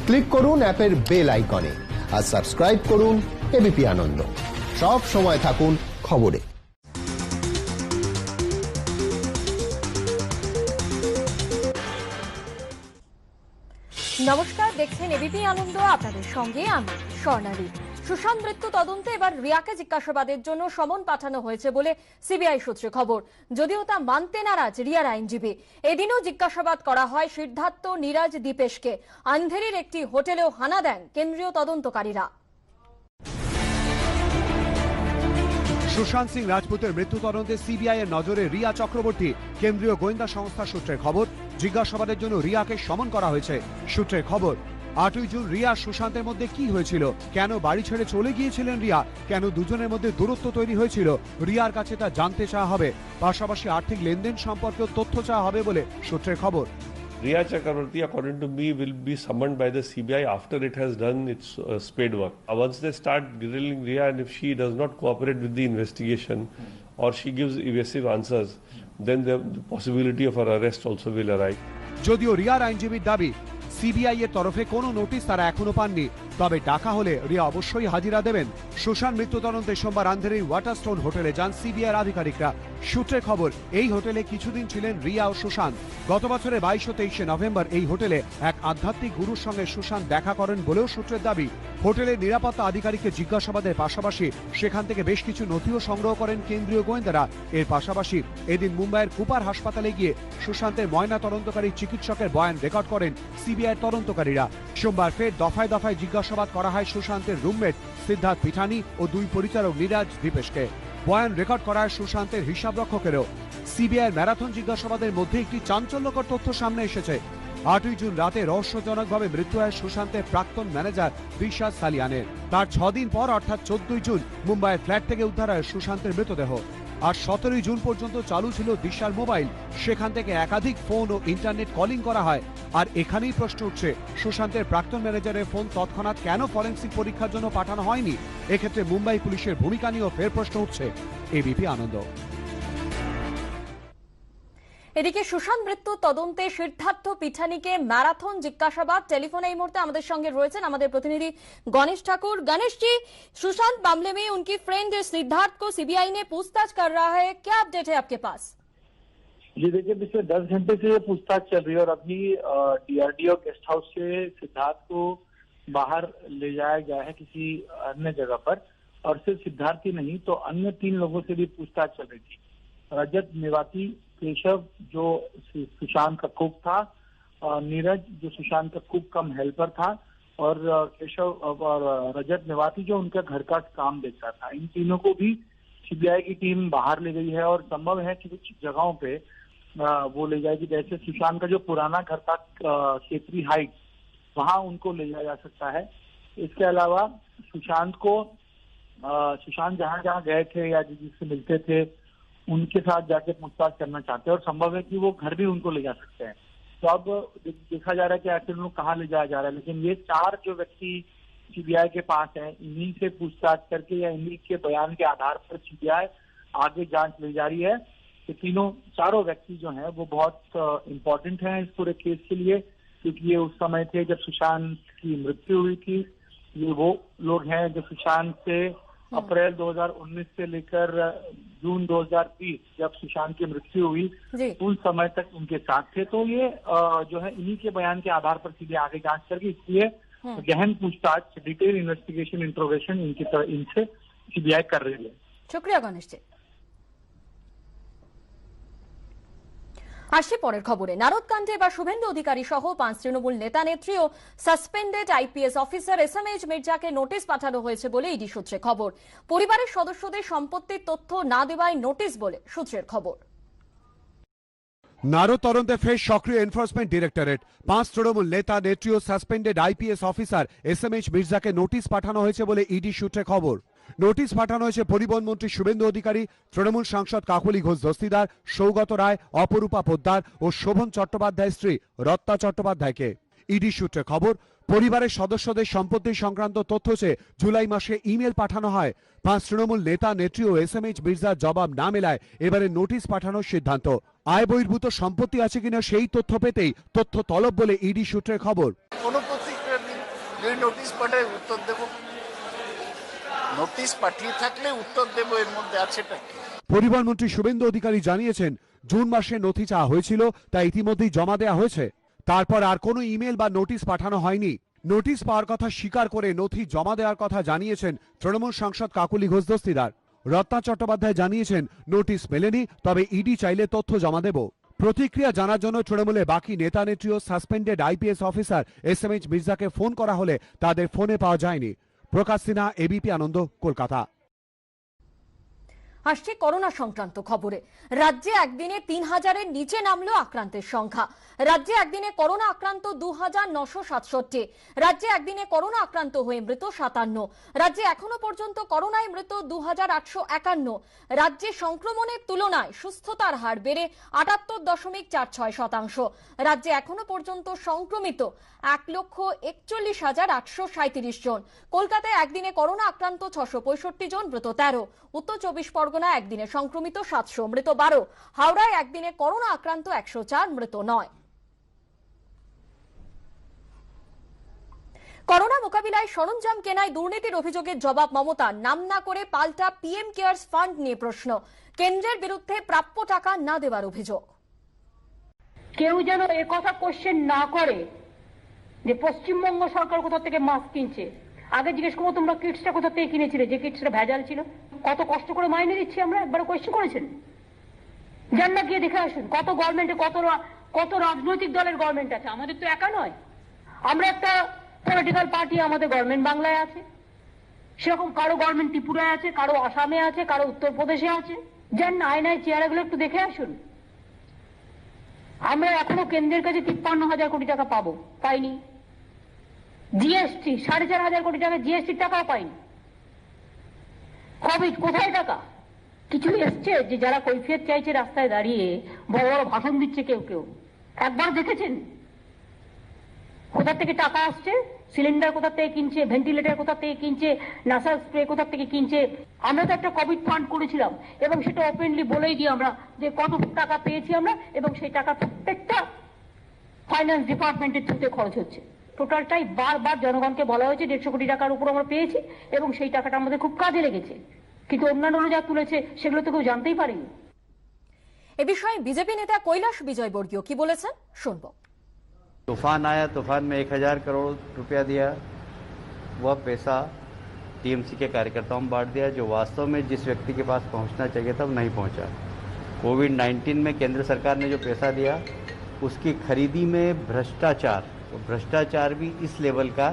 Click করুন অ্যাপের bell আইকনে আর সাবস্ক্রাইব করুন এবিপি আনন্দ। সব সময় থাকুন খবরে। নমস্কার, দেখছেন এবিপি আনন্দ, আপনাদের সঙ্গে আমি স্বর্ণালী। সুশান্ত মৃত্যু তদন্তে এবার রিয়াকে জিজ্ঞাসাবাদের জন্য সমন পাঠানো হয়েছে বলে সিবিআই সূত্রে খবর। যদিও তা মানতে নারাজ রিয়ার আইনজীবী। এদিনও জিজ্ঞাসাবাদ করা হয় সিদ্ধার্থ, নীরজ, দীপেশকে। আন্ধেরির একটি হোটেলেও হানা দেন কেন্দ্রীয় তদন্তকারীরা। সুশান্ত সিং রাজপুতের মৃত্যু তদন্তে সিবিআই এর নজরে রিয়া চক্রবর্তী। কেন্দ্রীয় গোয়েন্দা সংস্থা সূত্রে খবর, জিজ্ঞাসাবাদের জন্য রিয়াকে সমন করা হয়েছে। সূত্রের খবর, 8ই জুন রিয়া সুশান্তের মধ্যে কি হয়েছিল, কেন বাড়ি ছেড়ে চলে গিয়েছিলেন রিয়া, কেন দুজনের মধ্যে দূরত্ব তৈরি হয়েছিল, রিয়ার কাছে তা জানতে চাওয়া হবে। পাশাপাশি আর্থিক লেনদেন সম্পর্কেও তথ্য চাওয়া হবে বলে সূত্রের খবর। Riya Chakraborty, according to me, will be summoned by the CBI after it has done its spade work. Once they start grilling Riya, and if she does not cooperate with the investigation or she gives evasive answers, then the possibility of her arrest also will arise. যদিও রিয়ার আইনজীবীর দাবি, CBI এর তরফে কোনো notice তারা এখনো পাননি, তবে ডাকা হলে রিয়া অবশ্যই হাজিরা দেবেন। সুশান্ত মৃত্যু তদন্তে সোমবার আন্ধেরির ওয়াটারস্টোন হোটেলে যান সিবিআই আধিকারিকরা। সূত্রের খবর, এই হোটেলে কিছুদিন ছিলেন রিয়া ও সুশান্ত। গত বছরের 22 ও 23 নভেম্বর এই হোটেলে এক আধ্যাত্মিক গুরুর সঙ্গে সুশান্ত দেখা করেন বলেও সূত্রের দাবি। হোটেলের নিরাপত্তা আধিকারিককে জিজ্ঞাসাবাদের পাশাপাশি সেখান থেকে বেশ কিছু নথিও সংগ্রহ করেন কেন্দ্রীয় গোয়েন্দারা। এর পাশাপাশি এদিন মুম্বাইয়ের কুপার হাসপাতালে গিয়ে সুশান্তের ময়না তদন্তকারী চিকিৎসকের বয়ান রেকর্ড করেন সিবিআই তদন্তকারীরা। সোমবার ফের দফায় দফায় জিজ্ঞাসাবাদ করা হয় সুশান্তের রুমমেট সিদ্ধার্থ পিঠানি ও 2 পরিচালক নীরজ, দীপেশকে। বয়ান রেকর্ড করা হয় সুশান্তের হিসাবরক্ষকেরও। সিবিআইয়ের ম্যারাথন জিজ্ঞাসাবাদের মধ্যে একটি চাঞ্চল্যকর তথ্য সামনে এসেছে। 8ই জুন রাতে রহস্যজনকভাবে মৃত্যু হয় সুশান্তের প্রাক্তন ম্যানেজার রিশাদ সালিয়ানের। তার 6 দিন পর অর্থাৎ 14ই জুন মুম্বাইয়ের ফ্ল্যাট থেকে উদ্ধার হয় সুশান্তের মৃতদেহ। আর 17ই জুন পর্যন্ত চালু ছিল দিশার মোবাইল। সেখান থেকে একাধিক ফোন ও ইন্টারনেট কলিং করা হয়। আর এখানেই প্রশ্ন উঠছে, সুশান্তের প্রাক্তন ম্যানেজারের ফোন তৎক্ষণাৎ কেন ফরেন্সিক পরীক্ষার জন্য পাঠানো হয়নি? এক্ষেত্রে মুম্বাই পুলিশের ভূমিকা নিয়েও ফের প্রশ্ন উঠছে। এবিপি আনন্দ। এদিকে সুশান্ত মৃত্যু তদন্তে সিদ্ধার্থ পিঠানিকে ম্যারাথন জিজ্ঞাসাবাদ। টেলিফোনে এই মুহূর্তে আমাদের সঙ্গে রয়েছেন আমাদের প্রতিনিধि गणेश ठाकुर। गणेश जी, सुशांत मामले में उनकी फ्रेंड सिद्धार्थ को सीबीआई ने पूछताछ कर रहा है, क्या अपडेट है आपके पास? जी देखिए, पिछले 10 घंटे से ये पूछताछ चल रही है और अभी डीआरडीओ गेस्ट हाउस से सिद्धार्थ को बाहर ले जाया गया है किसी अन्य जगह पर। और सिर्फ सिद्धार्थ ही नहीं तो अन्य 3 लोगों से भी पूछताछ चल रही थी। रजत निवासी, केशव जो सुशांत का कुक था, नीरज जो सुशांत का कुक कम हेल्पर था, और केशव और रजत निवासी जो उनका घर का काम देखता था। इन तीनों को भी सीबीआई की टीम बाहर ले गई है और संभव है कि कुछ जगहों पे वो ले जाएगी। जैसे सुशांत का जो पुराना घर था क्षेत्री हाइट, वहां उनको ले जाया जा सकता है। इसके अलावा सुशांत जहां जहां गए थे या जिससे मिलते थे उनके साथ जाके पूछताछ करना चाहते हैं और संभव है कि वो घर भी उनको ले जा सकते हैं। तो अब देखा जा रहा है कि आखिर उनको कहाँ ले जाया जा रहा है। लेकिन ये 4 जो व्यक्ति सीबीआई के पास है, इन्हीं से पूछताछ करके या इन्हीं के बयान के आधार पर सीबीआई आगे जांच ले जा रही है। ये चारों व्यक्ति जो हैं वो बहुत इम्पोर्टेंट हैं इस पूरे केस के लिए, क्योंकि ये उस समय थे जब सुशांत की मृत्यु हुई थी। ये वो लोग हैं जो सुशांत से अप्रैल 2019 से लेकर जून 2020 जब सुशांत की मृत्यु हुई उस समय तक उनके साथ थे। तो ये जो है इन्हीं के बयान के आधार पर सीधे आगे जांच करके इसलिए गहन पूछताछ, डिटेल इन्वेस्टिगेशन, इंट्रोगेशन इनसे सीबीआई कर रही है। शुक्रिया गणेश जी। আসি পরের খবরে। নারদকাণ্ডে বা শুভেন্দু অধিকারী সহ 5 তৃণমূল নেতা নেত্রী ও suspended IPS officer SMH মির্জাকে notice পাঠানো হয়েছে বলে ইডি সূত্রে খবর। পরিবারের সদস্যদের সম্পত্তির তথ্য না দেওয়ায় নোটিশ বলে সূত্রের খবর। নারদ তদন্তে ফের সক্রিয় এনফোর্সমেন্ট ডিরেক্টরেট। 5 তৃণমূল নেতা নেত্রী ও suspended IPS officer SMH মির্জাকে notice পাঠানো হয়েছে বলে ইডি সূত্রে খবর। নোটিশ পাঠানো হয়েছে পরিবহন মন্ত্রী শুভেন্দু অধিকারী, তৃণমূল সাংসদ কাকলি ঘোষ দস্তিদার, সৌগত রায়, অপরূপা পোদ্দার ও শোভন চট্টোপাধ্যায়ের স্ত্রী রত্না চট্টোপাধ্যায়কে। ইডি সূত্রে খবর, পরিবারের সদস্যদের সম্পত্তি সংক্রান্ত তথ্য চেয়ে জুলাই মাসে ইমেল পাঠানো হয়। 5 তৃণমূল নেতা নেত্রী ও এসএমএইচ মির্জার জবাব না মেলায় এবারে নোটিশ পাঠানোর সিদ্ধান্ত। আয় বহির্ভূত সম্পত্তি আছে কিনা সেই তথ্য পেতেই তথ্য তলব বলে ইডি সূত্রের খবর। কোনো প্রতিক্রিয়া যদি নোটিশ পাঠায় উত্তর দেব, নোটিশ পাঠিয়ে থাকলে উত্তর দেব, এর মধ্যে আছেটা কি? পরিবহন মন্ত্রী শুভেন্দু অধিকারী জানিয়েছেন, জুন মাসে নথি চাওয়া হয়েছিল, তা ইতিমধ্যেই জমা দেওয়া হয়েছে। তারপর আর কোনো ইমেল বা নোটিশ পাঠানো হয়নি। নোটিশ পাওয়ার কথা স্বীকার করে নথি জমা দেওয়ার কথা জানিয়েছেন তৃণমূল সাংসদ কাকলি ঘোষ দস্তিদার। রত্না চট্টোপাধ্যায় জানিয়েছেন, নোটিশ মেলেনি, তবে ইডি চাইলে তথ্য জমা দেব। প্রতিক্রিয়া জানার জন্য তৃণমূলে বাকি নেতা নেত্রী ও suspended IPS officer SMH মির্জাকে phone করা হলে তাদের ফোনে পাওয়া যায়নি। প্রকাশ সিনহা, এবিপি আনন্দ, কলকাতা। আসছে করোনা সংক্রান্ত খবরে। রাজ্যে একদিনে 3000-এর নিচে নামলো আক্রান্তের সংখ্যা। রাজ্যে একদিনে করোনা আক্রান্ত 2967। রাজ্যে একদিনে করোনা আক্রান্ত হয়ে মৃত 57। রাজ্যে এখনো পর্যন্ত করোনায় মৃত 2851। রাজ্যে সংক্রমণের তুলনায় সুস্থতার হার বেড়ে 78.46%। রাজ্যে এখনো পর্যন্ত সংক্রমিত 1,41,837 জন। কলকাতায় একদিনে করোনা আক্রান্ত 665 জন, মৃত 13। উত্তর 24 পরগনা একদিনে সংক্রমিত 700, মৃত 12। হাওড়ায় একদিনে করোনা আক্রান্ত 104, মৃত 9। করোনা মোকাবিলায় সরঞ্জাম কেনায় দুর্নীতির অভিযোগের জবাব মমতার। নাম না করে পাল্টা পিএম কেয়ার্স ফান্ড নিয়ে প্রশ্ন। কেন্দ্রের বিরুদ্ধে প্রাপ্য টাকা না দেওয়ার অভিযোগ। কেউ যেন একথা কোশ্চেন না করে যে পশ্চিমবঙ্গ সরকার কোথা থেকে মাস্ক কিনছে। আগে জিজ্ঞেস করবো, তোমরা কিটসটা কোথা থেকে কিনেছিলে, যে কিটসটা ভেজাল ছিল? কত কষ্ট করে মাইনে দিচ্ছি আমরা, একবার কোয়েশ্চেন করেছেন? যান না, গিয়ে দেখে আসুন কত গভর্নমেন্টে কত রাজনৈতিক দলের গভর্নমেন্ট আছে। আমাদের তো একা নয়, আমরা একটা পলিটিক্যাল পার্টি, আমাদের গভর্নমেন্ট বাংলায় আছে, সেরকম কারো গভর্নমেন্ট ত্রিপুরায় আছে, কারো আসামে আছে, কারো উত্তরপ্রদেশে আছে। যান না, আয়নায় চেয়ারগুলো একটু দেখে আসুন। আমরা এখনো কেন্দ্রের কাছে 53,000 কোটি টাকা পাইনি। জিএসটি 4,500 কোটি টাকা জিএসটির টাকাও পাইনি। কোভিড কোথায় টাকা? কিছু এসছে যে যারা কৈফিয়ত চাইছে রাস্তায় দাঁড়িয়ে বড় বড় ভাষণ দিচ্ছে, কেউ একবার দেখেছেন কোথা থেকে টাকা আসছে? সিলিন্ডার কোথা থেকে কিনছে, ভেন্টিলেটর কোথা থেকে কিনছে, নাসাল স্প্রে কোথা থেকে কিনছে? আমরা তো একটা কোভিড ফান্ড করেছিলাম এবং সেটা ওপেনলি বলেই দিই আমরা যে কত টাকা পেয়েছি আমরা, এবং সেই টাকা প্রত্যেকটা ফাইন্যান্স ডিপার্টমেন্টের থ্রুতে খরচ হচ্ছে। টোটালটাই বারবার জনগণকে বলা হয়েছে 150 কোটি টাকার উপর আমরা পেয়েছি এবং সেই টাকাটা আমাদের খুব কাজে লেগেছে। কিন্তু অন্যান্য যা তুলেছে সেগুলো তো কেউ জানতেই পারেনি। এ বিষয়ে বিজেপি নেতা কৈলাশ বিজয়বর্গীয় কি বলেছেন শুনবো। तूफान आया, तूफान में 1000 करोड़ रुपया दिया, वह पैसा टीएमसी के कार्यकर्ताओं में बांट दिया, जो वास्तव में जिस व्यक्ति के पास पहुंचना चाहिए था वो नहीं पहुंचा। कोविड-19 में केंद्र सरकार ने जो पैसा दिया उसकी खरीदी में भ्रष्टाचार, तो भ्रष्टाचार भी इस लेवल का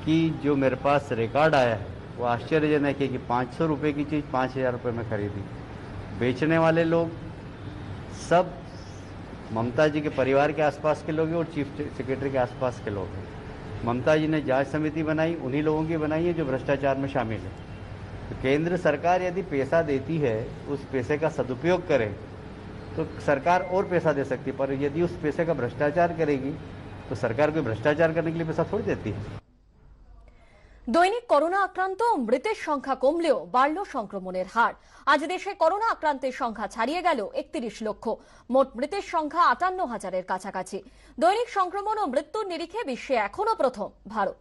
कि जो मेरे पास रिकॉर्ड आया है वो आश्चर्यजनक है कि 500 रुपये की चीज़ 5,000 रुपये में खरीदी। बेचने वाले लोग सब ममता जी के परिवार के आसपास के लोग हैं और चीफ सेक्रेटरी के आसपास के लोग हैं। ममता जी ने जांच समिति बनाई, उन्हीं लोगों की बनाई है जो भ्रष्टाचार में शामिल है। तो केंद्र सरकार यदि पैसा देती है, उस पैसे का सदुपयोग करे तो सरकार और पैसा दे सकती है, पर यदि उस पैसे का भ्रष्टाचार करेगी तो सरकार कोई भ्रष्टाचार करने के लिए पैसा थोड़ी देती है। দৈনিক করোনা আক্রান্ত ও মৃতের সংখ্যা কমলেও বাড়ল সংক্রমণের হার। আজ দেশে করোনা আক্রান্তের সংখ্যা ছাড়িয়ে গেল 31 লক্ষ। মোট মৃতের সংখ্যা 58,000-এর কাছাকাছি। দৈনিক সংক্রমণ ও মৃত্যুর নিরিখে বিশ্বে এখনো প্রথম ভারত।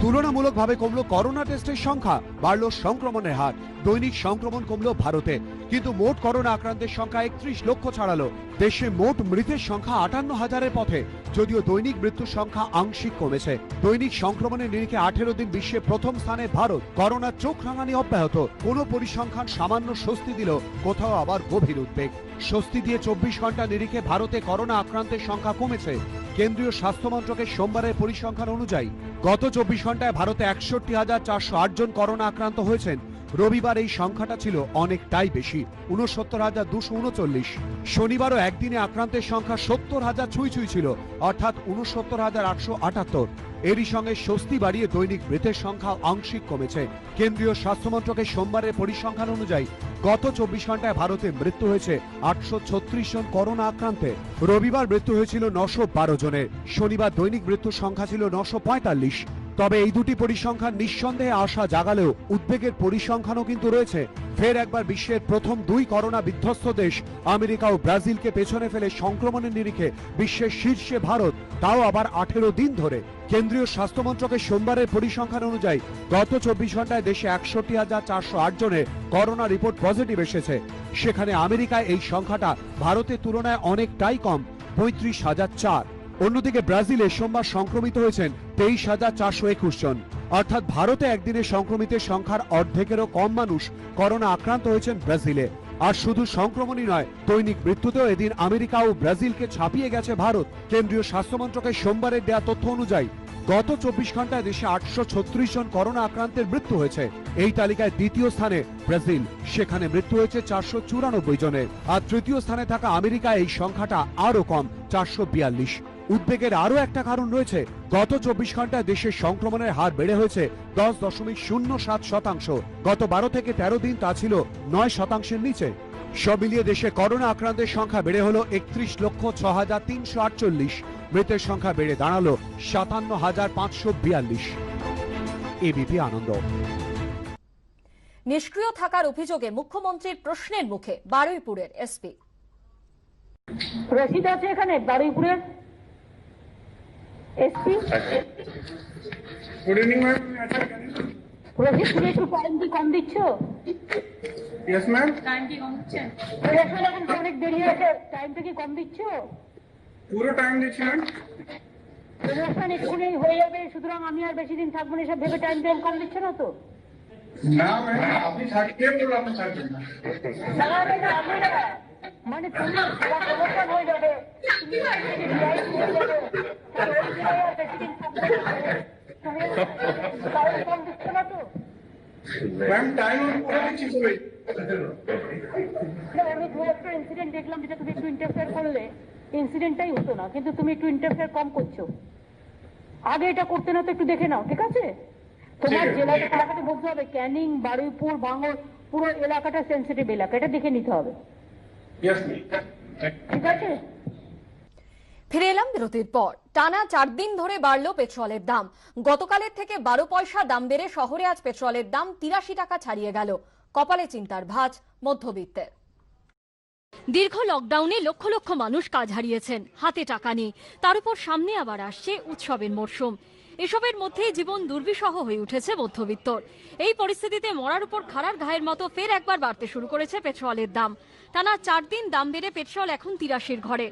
তুলনামূলকভাবে কমলো করোনা টেস্টের সংখ্যা, বাড়ল সংক্রমণের হার। দৈনিক সংক্রমণ কমলো ভারতে, কিন্তু মোট করোনা আক্রান্তের সংখ্যা 31 লক্ষ ছাড়ালো। দেশে মোট মৃতের সংখ্যা 58,000-এর পথে, যদিও দৈনিক মৃত্যুর সংখ্যা আংশিক কমেছে। দৈনিক সংক্রমণের নিরিখে 18 দিন বিশ্বে প্রথম স্থানে ভারত। করোনার চোখ রাঙানি অব্যাহত। কোনো পরিসংখ্যান সামান্য স্বস্তি দিল, কোথাও আবার গভীর উদ্বেগ। স্বস্তি দিয়ে 24 ঘন্টা নিরিখে ভারতে করোনা আক্রান্তের সংখ্যা কমেছে। কেন্দ্রীয় স্বাস্থ্য মন্ত্রকের সোমবারের পরিসংখ্যান অনুযায়ী গত 24 ঘন্টায় ভারতে 61,408 জন করোনা আক্রান্ত হয়েছেন। রবিবার এই সংখ্যাটা ছিল অনেকটাই বেশি, 69,239। শনিবারও একদিনে আক্রান্তের সংখ্যা 70,000 ছুঁই ছিল, অর্থাৎ 69,878। এরই সঙ্গে স্বস্তি বাড়িয়ে দৈনিক মৃতের সংখ্যা আংশিক কমেছে। কেন্দ্রীয় স্বাস্থ্য মন্ত্রকের সোমবারের পরিসংখ্যান অনুযায়ী গত 24 ঘন্টায় ভারতে মৃত্যু হয়েছে 836 জন করোনা আক্রান্তে। রবিবার মৃত্যু হয়েছিল 912 জনের। শনিবার দৈনিক মৃত্যুর সংখ্যা ছিল 945। তবে এই দুটি পরিসংখ্যান নিঃসন্দেহে আশা জাগালেও উদ্বেগের পরিসংখ্যানও কিন্তু রয়েছে। ফের একবার বিশ্বের প্রথম দুই করোনা বিধ্বস্ত দেশ আমেরিকা ও ব্রাজিলকে পেছনে ফেলে সংক্রমণের নিরিখে বিশ্বের শীর্ষে ভারত, তাও আবার 18 দিন ধরে। কেন্দ্রীয় স্বাস্থ্য মন্ত্রকের সোমবারের পরিসংখ্যান অনুযায়ী গত 24 ঘন্টায় দেশে 61,408 জনের করোনা রিপোর্ট পজিটিভ এসেছে। সেখানে আমেরিকায় এই সংখ্যাটা ভারতের তুলনায় অনেকটাই কম, 35,004। অন্যদিকে ব্রাজিলে সোমবার সংক্রমিত হয়েছেন 23,421 জন। অর্থাৎ ভারতে একদিনে সংক্রমিতের সংখ্যার অর্ধেকেরও কম মানুষ করোনা আক্রান্ত হয়েছেন ব্রাজিলে। আর শুধু সংক্রমণই নয়, দৈনিক মৃত্যুতেও এদিন আমেরিকা ও ব্রাজিলকে ছাপিয়ে গেছে ভারত। কেন্দ্রীয় স্বাস্থ্য মন্ত্রকের সোমবারের দেয়া তথ্য অনুযায়ী গত 24 ঘন্টায় দেশে 836 জন করোনা আক্রান্তের মৃত্যু হয়েছে। এই তালিকায় দ্বিতীয় স্থানে ব্রাজিল, সেখানে মৃত্যু হয়েছে 494 জনের। আর তৃতীয় স্থানে থাকা আমেরিকায় এই সংখ্যাটা আরো কম, 442। উদ্বেগের আরো একটা কারণ রয়েছে। গত 24 ঘন্টায় দেশের সংক্রমণের হার বেড়ে হয়েছে 10.07%। গত 12 থেকে 13 দিন তা ছিল 9%-এর নিচে। সব মিলিয়ে দেশে করোনা আক্রান্তের সংখ্যা বেড়ে হলো 31,06,348। মৃতের সংখ্যা বেড়ে দাঁড়ালো 57,542। এবিপি আনন্দ। নিষ্ক্রিয় থাকার অভিযোগে মুখ্যমন্ত্রীর প্রশ্নের মুখে বারুইপুরের এসপি। রশিদ আছে এখানে বারুইপুরের SP. Good evening ma'am. Rashid, তুমি একটু টাইম কি কম দিচ্ছ? Yes ma'am. টাইম কি কম দিচ্ছে? এখন অনেক দেরি আছে, টাইমটা কি কম দিচ্ছ? পুরো টাইম দিচ্ছি ম্যাম। অনুষ্ঠান এক্ষুনি হয়ে যাবে, সুতরাং আমি আর বেশি দিন থাকবো না, সব ভেবে টাইম কম দিচ্ছ না তো? না ম্যাম, আপনি থাকবেন বলে আপনি থাকবেন না। মানে তুমি প্রমোশন হয়ে যাবে, কম দিচ্ছ না তো? ম্যাম টাইম পুরো দিচ্ছি সবাই। আমি দু একটা ইনসিডেন্ট দেখলাম যেটা তুমি একটু ইন্টারফেয়ার করলে, ইনসিডেন্টটাই হতো না, কিন্তু তুমি একটু ইন্টারফেয়ার কম করছো। আগে এটা করতে না তো একটু দেখে নাও, ঠিক আছে? তোমার জেলাটা এলাকাটা বলতে হবে, ক্যানিং, বারুইপুর, ভাঙড়, পুরো এলাকাটা সেন্সিটিভ এলাকা, এটা দেখে নিতে হবে, ঠিক আছে? ফিরে এলাম বিরতির পর। টানা 4 দিন ধরে বাড়ল পেট্রোলের দাম। গতকালের থেকে 12 পয়সা দাম বেড়ে শহরে আজ পেট্রোলের দাম 83 টাকা ছাড়িয়ে গেল। কপালে চিন্তার ভাঁজ মধ্যবিত্তের। দীর্ঘ লকডাউনে লক্ষ লক্ষ মানুষ কাজ হারিয়েছেন, হাতে টাকা নেই। তার উপর সামনে আবার আসছে উৎসবের মরশুম। এসবের মধ্যে জীবন দুর্বিষহ হয়ে উঠেছে মধ্যবিত্তর। এই পরিস্থিতিতে মরার উপর খাড়ার ঘায়ের মতো ফের একবার বাড়তে শুরু করেছে পেট্রোলের দাম। টানা 4 দিন দাম বেড়ে পেট্রোল এখন 83-র ঘরে।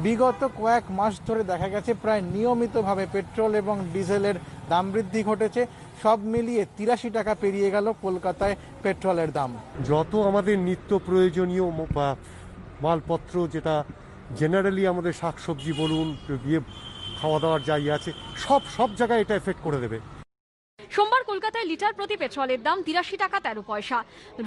বিগত কয়েক মাস ধরে দেখা গেছে প্রায় নিয়মিতভাবে পেট্রোল এবং ডিজেলের দাম বৃদ্ধি ঘটেছে। সব মিলিয়ে 83 টাকা পেরিয়ে গেল কলকাতায় পেট্রোলের দাম। যত আমাদের নিত্য প্রয়োজনীয় মালপত্র, যেটা জেনারেলি আমাদের শাকসবজি বলুন, খাওয়া দাওয়ার যাই আছে, সব জায়গায় এটা এফেক্ট করে দেবে। সোমবার কলকাতায় লিটার প্রতি পেট্রোলের দাম 83 টাকা 13 পয়সা।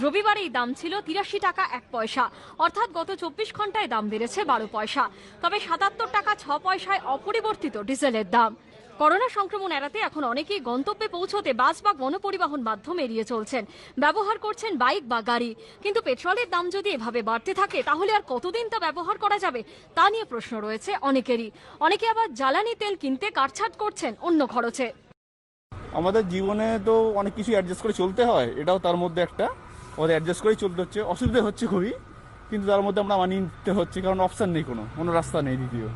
রবিবার এই দাম ছিল 83 টাকা 1 পয়সা। অর্থাৎ গত 24 ঘন্টায় দাম বেড়েছে 12 পয়সা। তবে 77 টাকা 6 পয়সায় অপরিবর্তিত ডিজেলের দাম। করোনা সংক্রমণ এড়াতে এখন অনেকেই গন্তব্যে পৌঁছতে বাস বা গণপরিবহন মাধ্যম এড়িয়ে চলছেন, ব্যবহার করছেন বাইক বা গাড়ি। কিন্তু পেট্রোলের দাম যদি এভাবে বাড়তে থাকে তাহলে আর কতদিন তা ব্যবহার করা যাবে, তা নিয়ে প্রশ্ন রয়েছে অনেকেরই। অনেকে আবার জ্বালানি তেল কিনতে কাটছাঁট করছেন অন্য খরচে। আমাদের জীবনে তো অনেক কিছু অ্যাডজাস্ট করে চলতে হয়, এটাও তার মধ্যে একটা। ওদের অ্যাডজাস্ট করেই চলতে হচ্ছে, অসুবিধা হচ্ছে খুবই, কিন্তু তার মধ্যে আমরা মানিয়ে নিতে হচ্ছে, কারণ অপশন নেই, কোনো রাস্তা নেই দ্বিতীয়।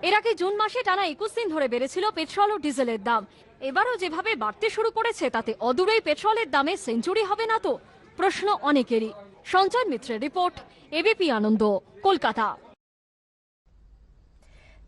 এর আগে জুন মাসে টানা 21 দিন ধরে বেড়েছিল পেট্রোল ও ডিজেলের দাম। এবারও যেভাবে বাড়তে শুরু করেছে তাতে অদূরেই পেট্রোলের দামে সেঞ্চুরি হবে না তো, প্রশ্ন অনেকেরই। সঞ্জয় মিত্রের রিপোর্ট, এবিপি আনন্দ, কলকাতা।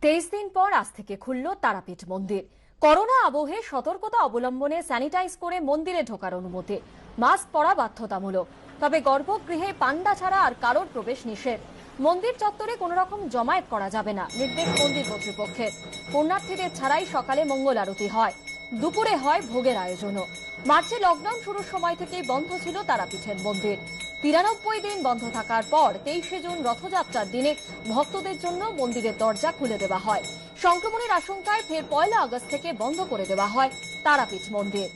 23 দিন পর আজ থেকে খুলল তারাপীঠ মন্দির। করোনা আবহে সতর্কতা অবলম্বনে স্যানিটাইজ করে মন্দিরে ঢোকার অনুমতি, মাস্ক পরা বাধ্যতামূলক। তবে গর্ভগৃহে পান্ডা ছাড়া আর কারোর প্রবেশ নিষেধ। মন্দির চত্বরে কোন রকম জমায়েত করা যাবে না, নির্দেশ মন্দির কর্তৃপক্ষের। পুণ্যার্থীদের ছাড়াই সকালে মঙ্গল আরতি হয়, দুপুরে হয় ভোগের আয়োজনও। মার্চে লকডাউন শুরুর সময় থেকেই বন্ধ ছিল তারাপীঠের মন্দির। 93 দিন বন্ধ থাকার পর 23শে জুন রথযাত্রার দিনে ভক্তদের জন্য মন্দিরের দরজা খুলে দেওয়া হয়। সংক্রমণের আশঙ্কায় ফের 1 আগস্ট থেকে বন্ধ করে দেওয়া হয় তারাপীঠ মন্দির।